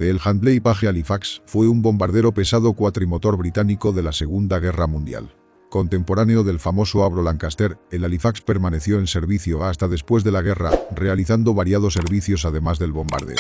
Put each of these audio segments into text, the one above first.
El Handley Page Halifax fue un bombardero pesado cuatrimotor británico de la Segunda Guerra Mundial. Contemporáneo del famoso Avro Lancaster, el Halifax permaneció en servicio hasta después de la guerra, realizando variados servicios además del bombardeo.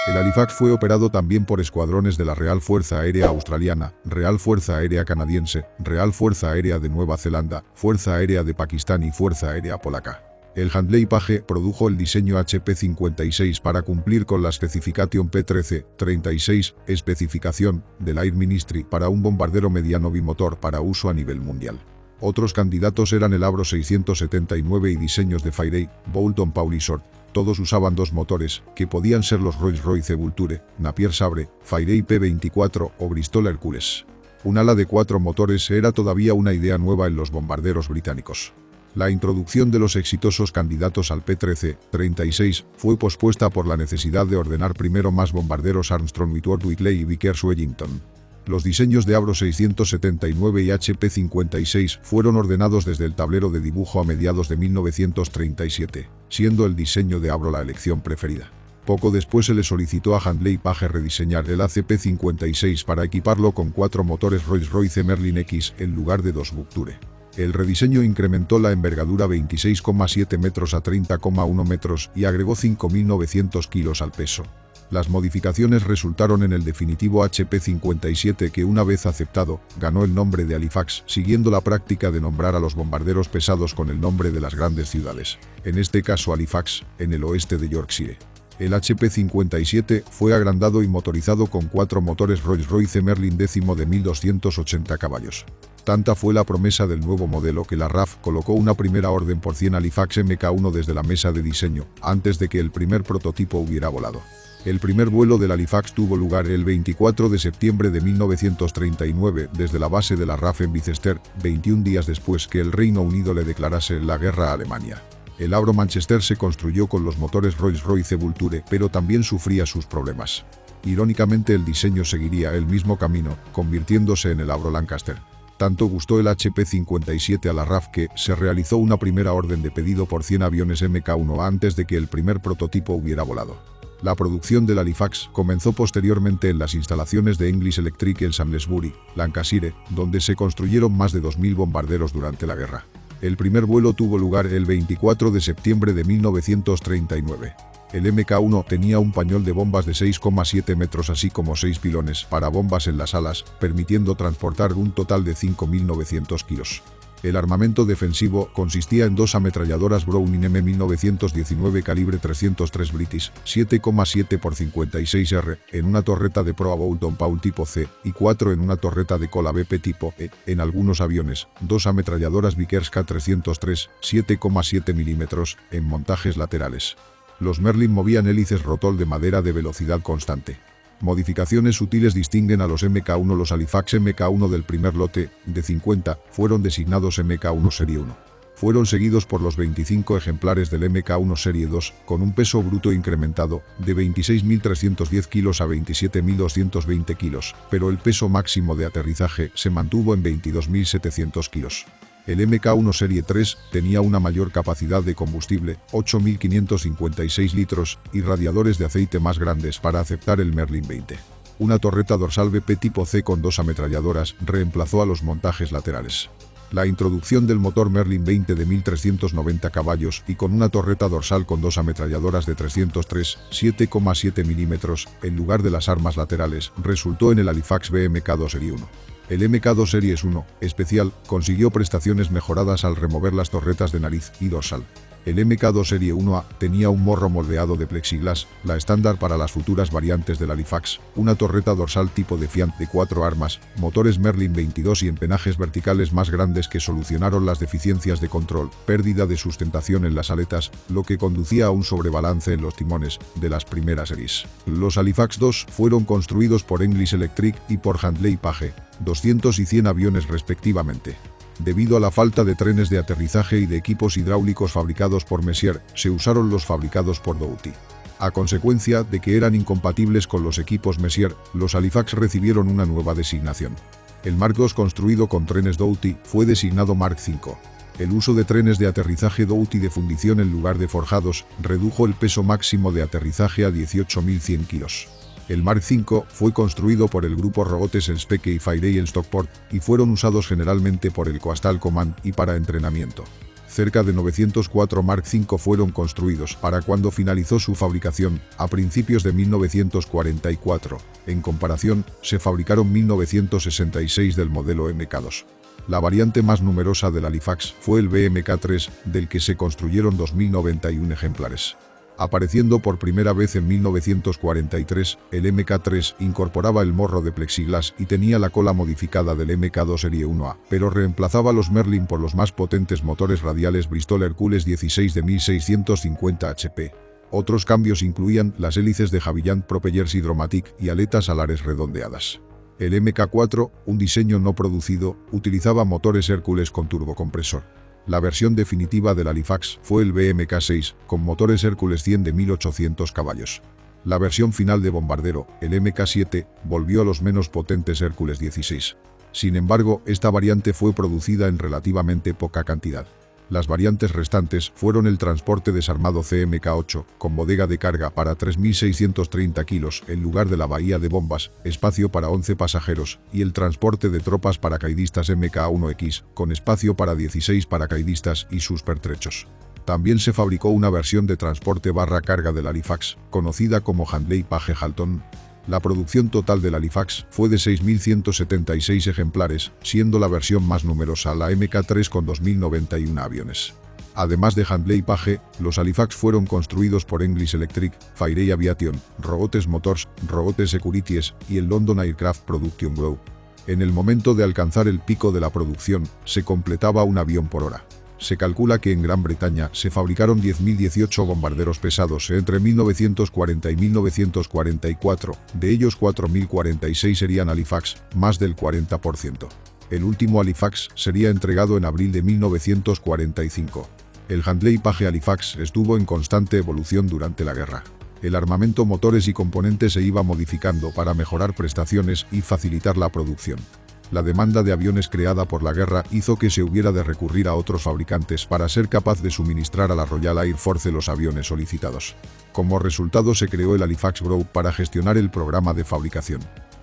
El Halifax fue operado también por escuadrones de la Real Fuerza Aérea Australiana, Real Fuerza Aérea Canadiense, Real Fuerza Aérea de Nueva Zelanda, Fuerza Aérea de Pakistán y Fuerza Aérea Polaca. El Handley Page produjo el diseño HP-56 para cumplir con la Specification P-13-36, especificación del Air Ministry para un bombardero mediano bimotor para uso a nivel mundial. Otros candidatos eran el Avro 679 y diseños de Fairey, Boulton Paul y Short. Todos usaban dos motores, que podían ser los Rolls-Royce Vulture, Napier Sabre, Fairey P-24 o Bristol Hercules. Un ala de 4 motores era todavía una idea nueva en los bombarderos británicos. La introducción de los exitosos candidatos al P-13-36 fue pospuesta por la necesidad de ordenar primero más bombarderos Armstrong Whitworth Whitley y Vickers Wellington. Los diseños de Avro 679 y HP-56 fueron ordenados desde el tablero de dibujo a mediados de 1937, siendo el diseño de Avro la elección preferida. Poco después se le solicitó a Handley Page rediseñar el ACP-56 para equiparlo con 4 motores Rolls-Royce Merlin X en lugar de 2 Vulture. El rediseño incrementó la envergadura 26,7 metros a 30,1 metros y agregó 5.900 kilos al peso. Las modificaciones resultaron en el definitivo HP-57 que, una vez aceptado, ganó el nombre de Halifax, siguiendo la práctica de nombrar a los bombarderos pesados con el nombre de las grandes ciudades, en este caso Halifax, en el oeste de Yorkshire. El HP-57 fue agrandado y motorizado con 4 motores Rolls-Royce Merlin X de 1.280 caballos. Tanta fue la promesa del nuevo modelo que la RAF colocó una primera orden por 100 Halifax Mk1 desde la mesa de diseño, antes de que el primer prototipo hubiera volado. El primer vuelo del Halifax tuvo lugar el 24 de septiembre de 1939 desde la base de la RAF en Bicester, 21 días después que el Reino Unido le declarase la guerra a Alemania. El Avro Manchester se construyó con los motores Rolls-Royce Vulture, pero también sufría sus problemas. Irónicamente, el diseño seguiría el mismo camino, convirtiéndose en el Avro Lancaster. Tanto gustó el HP-57 a la RAF que se realizó una primera orden de pedido por 100 aviones Mk1 antes de que el primer prototipo hubiera volado. La producción del Halifax comenzó posteriormente en las instalaciones de English Electric en Salisbury, Lancashire, donde se construyeron más de 2.000 bombarderos durante la guerra. El primer vuelo tuvo lugar el 24 de septiembre de 1939. El Mk1 tenía un pañol de bombas de 6,7 metros así como 6 pilones para bombas en las alas, permitiendo transportar un total de 5.900 kilos. El armamento defensivo consistía en 2 ametralladoras Browning M1919 calibre 303 British, 7,7 x 56 R, en una torreta de proa Boulton Paul tipo C, y 4 en una torreta de cola BP tipo E. En algunos aviones, 2 ametralladoras Vickers K303, 7,7 mm, en montajes laterales. Los Merlin movían hélices Rotol de madera de velocidad constante. Modificaciones sutiles distinguen a los Mk1. Los Halifax Mk1 del primer lote, de 50, fueron designados Mk1 Serie 1. Fueron seguidos por los 25 ejemplares del Mk1 Serie 2, con un peso bruto incrementado, de 26.310 kilos a 27.220 kilos, pero el peso máximo de aterrizaje se mantuvo en 22.700 kilos. El Mk1 Serie 3 tenía una mayor capacidad de combustible, 8.556 litros, y radiadores de aceite más grandes para aceptar el Merlin 20. Una torreta dorsal BP tipo C con 2 ametralladoras reemplazó a los montajes laterales. La introducción del motor Merlin 20 de 1.390 caballos y con una torreta dorsal con 2 ametralladoras de 303, 7,7 mm, en lugar de las armas laterales, resultó en el Halifax BMK2 Serie 1. El Mk2 Series 1, especial, consiguió prestaciones mejoradas al remover las torretas de nariz y dorsal. El Mk2 Serie 1A tenía un morro moldeado de plexiglas, la estándar para las futuras variantes del Halifax, una torreta dorsal tipo Defiant de 4 armas, motores Merlin 22 y empenajes verticales más grandes que solucionaron las deficiencias de control, pérdida de sustentación en las aletas, lo que conducía a un sobrebalance en los timones de las primeras series. Los Halifax II fueron construidos por English Electric y por Handley Page, 200 y 100 aviones respectivamente. Debido a la falta de trenes de aterrizaje y de equipos hidráulicos fabricados por Messier, se usaron los fabricados por Doughty. A consecuencia de que eran incompatibles con los equipos Messier, los Halifax recibieron una nueva designación. El Mark II construido con trenes Doughty fue designado Mark V. El uso de trenes de aterrizaje Doughty de fundición en lugar de forjados redujo el peso máximo de aterrizaje a 18.100 kilos. El Mark V fue construido por el grupo Rogotes en Speke y Fairey en Stockport y fueron usados generalmente por el Coastal Command y para entrenamiento. Cerca de 904 Mark V fueron construidos para cuando finalizó su fabricación, a principios de 1944. En comparación, se fabricaron 1966 del modelo Mk2. La variante más numerosa del Halifax fue el BMK3, del que se construyeron 2091 ejemplares. Apareciendo por primera vez en 1943, el Mk3 incorporaba el morro de plexiglas y tenía la cola modificada del Mk2 Serie 1A, pero reemplazaba los Merlin por los más potentes motores radiales Bristol Hercules 16 de 1650 HP. Otros cambios incluían las hélices de Havilland Propellers Hydromatic y aletas alares redondeadas. El Mk4, un diseño no producido, utilizaba motores Hércules con turbocompresor. La versión definitiva del Halifax fue el BMK6, con motores Hércules 100 de 1800 caballos. La versión final de bombardero, el Mk7, volvió a los menos potentes Hércules 16. Sin embargo, esta variante fue producida en relativamente poca cantidad. Las variantes restantes fueron el transporte desarmado CMK8, con bodega de carga para 3.630 kilos en lugar de la bahía de bombas, espacio para 11 pasajeros, y el transporte de tropas paracaidistas Mk1X, con espacio para 16 paracaidistas y sus pertrechos. También se fabricó una versión de transporte barra carga del Halifax, conocida como Handley Page Halton. La producción total del Halifax fue de 6.176 ejemplares, siendo la versión más numerosa la Mk3 con 2.091 aviones. Además de Handley Page, los Halifax fueron construidos por English Electric, Fairey Aviation, Rogotes Motors, Rogotes Securities y el London Aircraft Production Group. En el momento de alcanzar el pico de la producción, se completaba un avión por hora. Se calcula que en Gran Bretaña se fabricaron 10.018 bombarderos pesados entre 1940 y 1944, de ellos 4.046 serían Halifax, más del 40%. El último Halifax sería entregado en abril de 1945. El Handley Page Halifax estuvo en constante evolución durante la guerra. El armamento, motores y componentes se iba modificando para mejorar prestaciones y facilitar la producción. La demanda de aviones creada por la guerra hizo que se hubiera de recurrir a otros fabricantes para ser capaz de suministrar a la Royal Air Force los aviones solicitados. Como resultado se creó el Halifax Group para gestionar el programa de fabricación.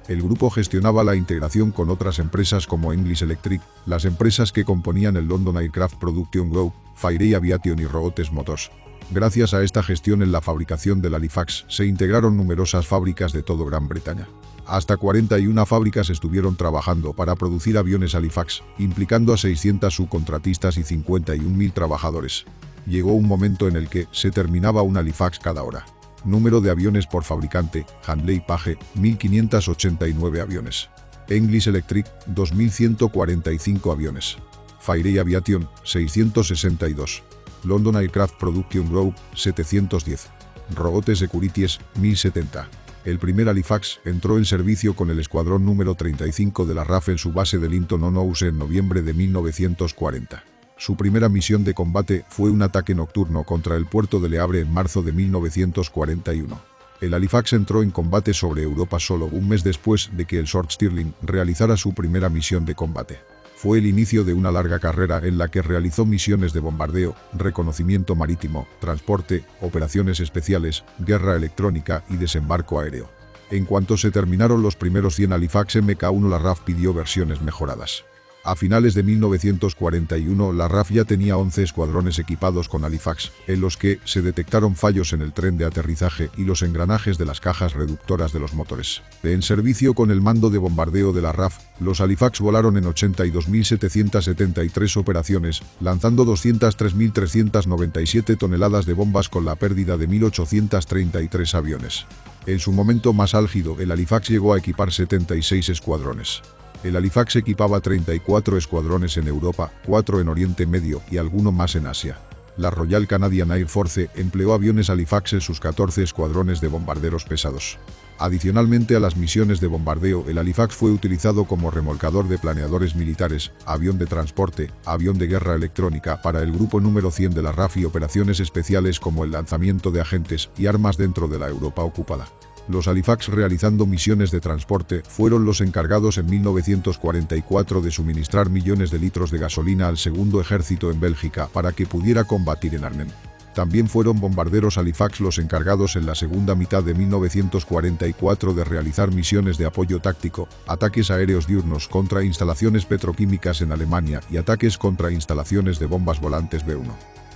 El grupo gestionaba la integración con otras empresas como English Electric, las empresas que componían el London Aircraft Production Group, Fairey Aviation y Rogotes Motors. Gracias a esta gestión en la fabricación del Halifax se integraron numerosas fábricas de todo Gran Bretaña. Hasta 41 fábricas estuvieron trabajando para producir aviones Halifax, implicando a 600 subcontratistas y 51.000 trabajadores. Llegó un momento en el que se terminaba un Halifax cada hora. Número de aviones por fabricante, Handley Page, 1.589 aviones. English Electric, 2.145 aviones. Fairey Aviation, 662. London Aircraft Production Group, 710. Rogotes Securities, 1.070. El primer Halifax entró en servicio con el escuadrón número 35 de la RAF en su base de Linton-on-Ouse en noviembre de 1940. Su primera misión de combate fue un ataque nocturno contra el puerto de Le Havre en marzo de 1941. El Halifax entró en combate sobre Europa solo un mes después de que el Sword Stirling realizara su primera misión de combate. Fue el inicio de una larga carrera en la que realizó misiones de bombardeo, reconocimiento marítimo, transporte, operaciones especiales, guerra electrónica y desembarco aéreo. En cuanto se terminaron los primeros 100 Halifax Mk1, la RAF pidió versiones mejoradas. A finales de 1941 la RAF ya tenía 11 escuadrones equipados con Halifax, en los que se detectaron fallos en el tren de aterrizaje y los engranajes de las cajas reductoras de los motores. En servicio con el mando de bombardeo de la RAF, los Halifax volaron en 82.773 operaciones, lanzando 203.397 toneladas de bombas con la pérdida de 1.833 aviones. En su momento más álgido, el Halifax llegó a equipar 76 escuadrones. El Halifax equipaba 34 escuadrones en Europa, 4 en Oriente Medio y alguno más en Asia. La Royal Canadian Air Force empleó aviones Halifax en sus 14 escuadrones de bombarderos pesados. Adicionalmente a las misiones de bombardeo, el Halifax fue utilizado como remolcador de planeadores militares, avión de transporte, avión de guerra electrónica para el grupo número 100 de la RAF y operaciones especiales como el lanzamiento de agentes y armas dentro de la Europa ocupada. Los Halifax realizando misiones de transporte fueron los encargados en 1944 de suministrar millones de litros de gasolina al Segundo Ejército en Bélgica para que pudiera combatir en Arnhem. También fueron bombarderos Halifax los encargados en la segunda mitad de 1944 de realizar misiones de apoyo táctico, ataques aéreos diurnos contra instalaciones petroquímicas en Alemania y ataques contra instalaciones de bombas volantes B-1.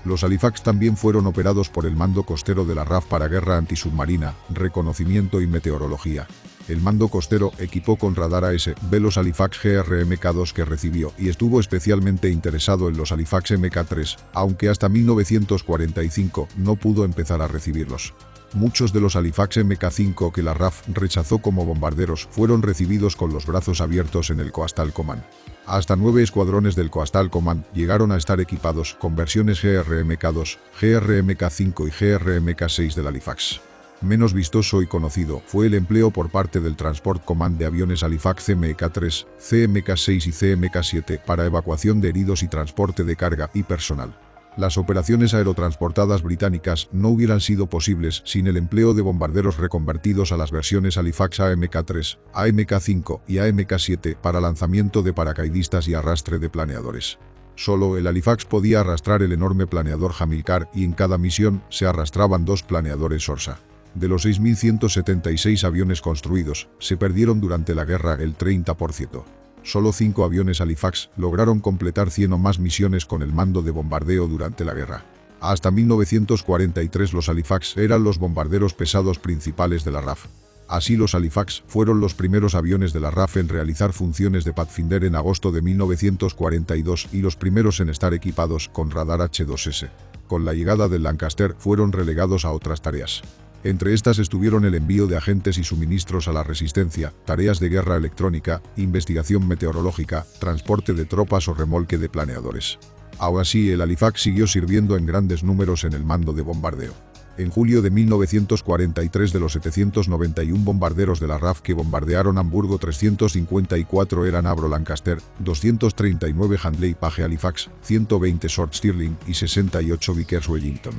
Los Halifax también fueron operados por el Mando Costero de la RAF para guerra antisubmarina, reconocimiento y meteorología. El Mando Costero equipó con radar AS-B los Halifax GRMK-2 que recibió y estuvo especialmente interesado en los Halifax MK-3, aunque hasta 1945 no pudo empezar a recibirlos. Muchos de los Halifax MK-5 que la RAF rechazó como bombarderos fueron recibidos con los brazos abiertos en el Coastal Command. Hasta 9 escuadrones del Coastal Command llegaron a estar equipados con versiones GRMK-2, GRMK-5 y GRMK-6 del Halifax. Menos vistoso y conocido fue el empleo por parte del Transport Command de aviones Halifax CMK-3, CMK-6 y CMK-7 para evacuación de heridos y transporte de carga y personal. Las operaciones aerotransportadas británicas no hubieran sido posibles sin el empleo de bombarderos reconvertidos a las versiones Halifax AMK-3, AMK-5 y AMK-7 para lanzamiento de paracaidistas y arrastre de planeadores. Solo el Halifax podía arrastrar el enorme planeador Hamilcar y en cada misión se arrastraban 2 planeadores Orsa. De los 6.176 aviones construidos, se perdieron durante la guerra el 30%. Solo 5 aviones Halifax lograron completar 100 o más misiones con el mando de bombardeo durante la guerra. Hasta 1943 los Halifax eran los bombarderos pesados principales de la RAF. Así los Halifax fueron los primeros aviones de la RAF en realizar funciones de Pathfinder en agosto de 1942 y los primeros en estar equipados con radar H-2S. Con la llegada del Lancaster fueron relegados a otras tareas. Entre estas estuvieron el envío de agentes y suministros a la resistencia, tareas de guerra electrónica, investigación meteorológica, transporte de tropas o remolque de planeadores. Aún así, el Halifax siguió sirviendo en grandes números en el mando de bombardeo. En julio de 1943 de los 791 bombarderos de la RAF que bombardearon Hamburgo 354 eran Avro Lancaster, 239 Handley Page Halifax, 120 Short Stirling y 68 Vickers Wellington.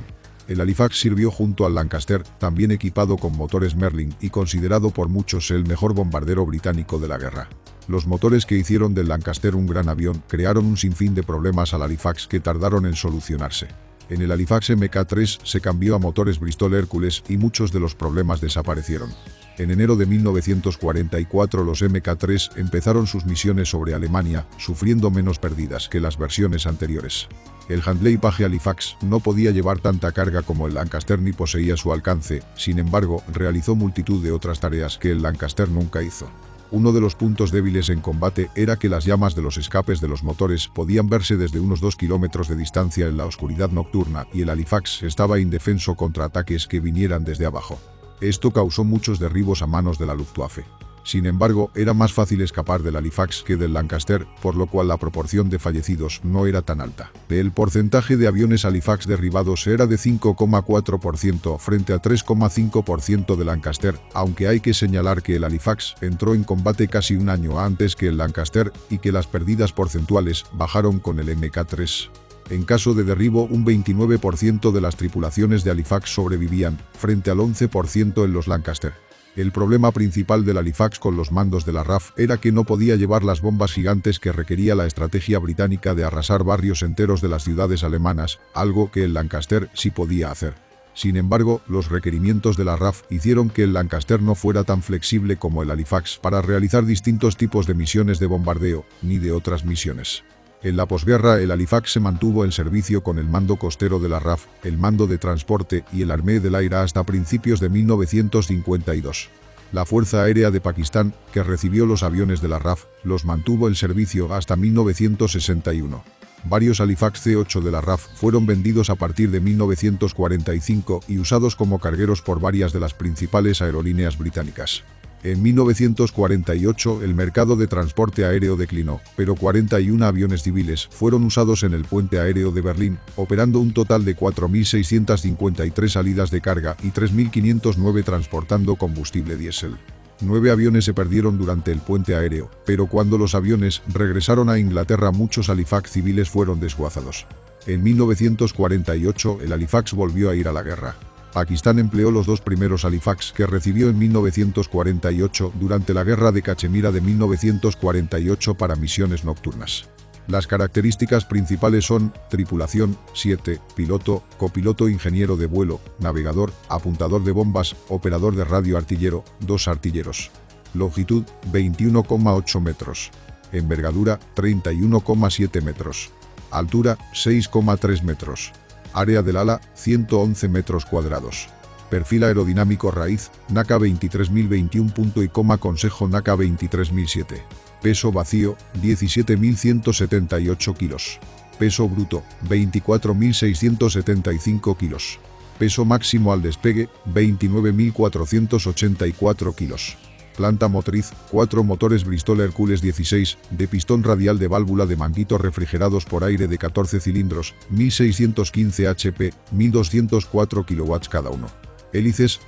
El Halifax sirvió junto al Lancaster, también equipado con motores Merlin y considerado por muchos el mejor bombardero británico de la guerra. Los motores que hicieron del Lancaster un gran avión crearon un sinfín de problemas al Halifax que tardaron en solucionarse. En el Halifax MK-3 se cambió a motores Bristol Hercules y muchos de los problemas desaparecieron. En enero de 1944 los MK-3 empezaron sus misiones sobre Alemania, sufriendo menos pérdidas que las versiones anteriores. El Handley Page Halifax no podía llevar tanta carga como el Lancaster ni poseía su alcance, sin embargo, realizó multitud de otras tareas que el Lancaster nunca hizo. Uno de los puntos débiles en combate era que las llamas de los escapes de los motores podían verse desde unos 2 kilómetros de distancia en la oscuridad nocturna y el Halifax estaba indefenso contra ataques que vinieran desde abajo. Esto causó muchos derribos a manos de la Luftwaffe. Sin embargo, era más fácil escapar del Halifax que del Lancaster, por lo cual la proporción de fallecidos no era tan alta. El porcentaje de aviones Halifax derribados era de 5,4% frente a 3,5% de Lancaster, aunque hay que señalar que el Halifax entró en combate casi un año antes que el Lancaster y que las pérdidas porcentuales bajaron con el MK-3. En caso de derribo, un 29% de las tripulaciones de Halifax sobrevivían, frente al 11% en los Lancaster. El problema principal del Halifax con los mandos de la RAF era que no podía llevar las bombas gigantes que requería la estrategia británica de arrasar barrios enteros de las ciudades alemanas, algo que el Lancaster sí podía hacer. Sin embargo, los requerimientos de la RAF hicieron que el Lancaster no fuera tan flexible como el Halifax para realizar distintos tipos de misiones de bombardeo, ni de otras misiones. En la posguerra, el Halifax se mantuvo en servicio con el mando costero de la RAF, el mando de transporte y el Armée del Aire hasta principios de 1952. La Fuerza Aérea de Pakistán, que recibió los aviones de la RAF, los mantuvo en servicio hasta 1961. Varios Halifax C-8 de la RAF fueron vendidos a partir de 1945 y usados como cargueros por varias de las principales aerolíneas británicas. En 1948 el mercado de transporte aéreo declinó, pero 41 aviones civiles fueron usados en el puente aéreo de Berlín, operando un total de 4.653 salidas de carga y 3.509 transportando combustible diésel. 9 aviones se perdieron durante el puente aéreo, pero cuando los aviones regresaron a Inglaterra muchos Halifax civiles fueron desguazados. En 1948 el Halifax volvió a ir a la guerra. Pakistán empleó los 2 primeros Halifax que recibió en 1948 durante la Guerra de Cachemira de 1948 para misiones nocturnas. Las características principales son tripulación, 7, piloto, copiloto, ingeniero de vuelo, navegador, apuntador de bombas, operador de radio, artillero, 2 artilleros. Longitud, 21,8 metros. Envergadura, 31,7 metros. Altura, 6,3 metros. Área del ala, 111 metros cuadrados. Perfil aerodinámico raíz, NACA 23021. Consejo NACA 23007. Peso vacío, 17.178 kilos. Peso bruto, 24.675 kilos. Peso máximo al despegue, 29.484 kilos. Planta motriz, 4 motores Bristol Hercules 16, de pistón radial de válvula de manguito refrigerados por aire de 14 cilindros, 1615 HP, 1204 kW cada uno. Hélices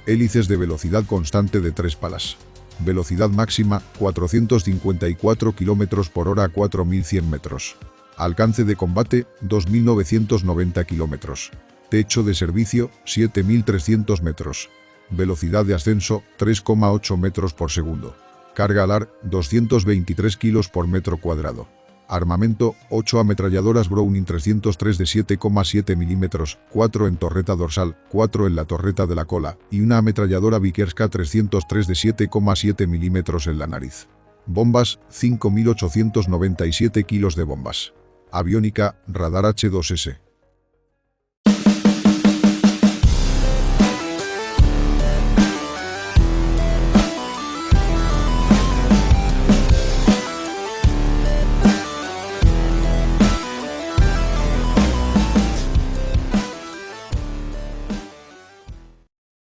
de velocidad constante de 3 palas. Velocidad máxima, 454 km por hora a 4100 metros. Alcance de combate, 2990 km. Techo de servicio, 7300 metros. Velocidad de ascenso, 3,8 metros por segundo. Carga alar, 223 kilos por metro cuadrado. Armamento, 8 ametralladoras Browning 303 de 7,7 mm, 4 en torreta dorsal, 4 en la torreta de la cola, y una ametralladora Vickers K303 de 7,7 mm en la nariz. Bombas, 5.897 kilos de bombas. Aviónica, radar H2S.